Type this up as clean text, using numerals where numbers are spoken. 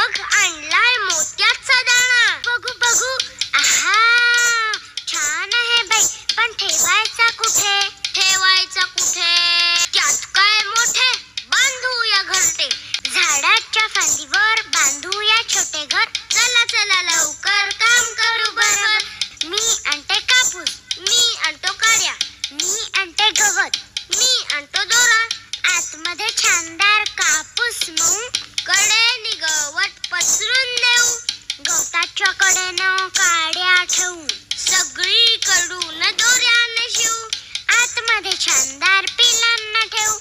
बघ आणलाय मोत्याचा दाणा. बघू बघू. आहा, छान आहे बाई, पण ठेवायचा कुठे? ठेवायचा कुठे? त्यात काय मोठे? बांधूया घरटे. झाडाच्या फांदीवर बांधूया छोटे घर. चला चला लवकर काम करू बरोबर. मी आणते कापूस, मी आणतो काड्या, मी आणते गवत, मी आणतो दोरा. आतमध्ये छानदार कापूस मऊ, कडेने गवत पसरून देऊ. गवताच्या कडेनं काड्या ठेवू, सगळीकडून दोऱ्याने शिवू. आतमध्ये छानदार पिलांना ठेवू.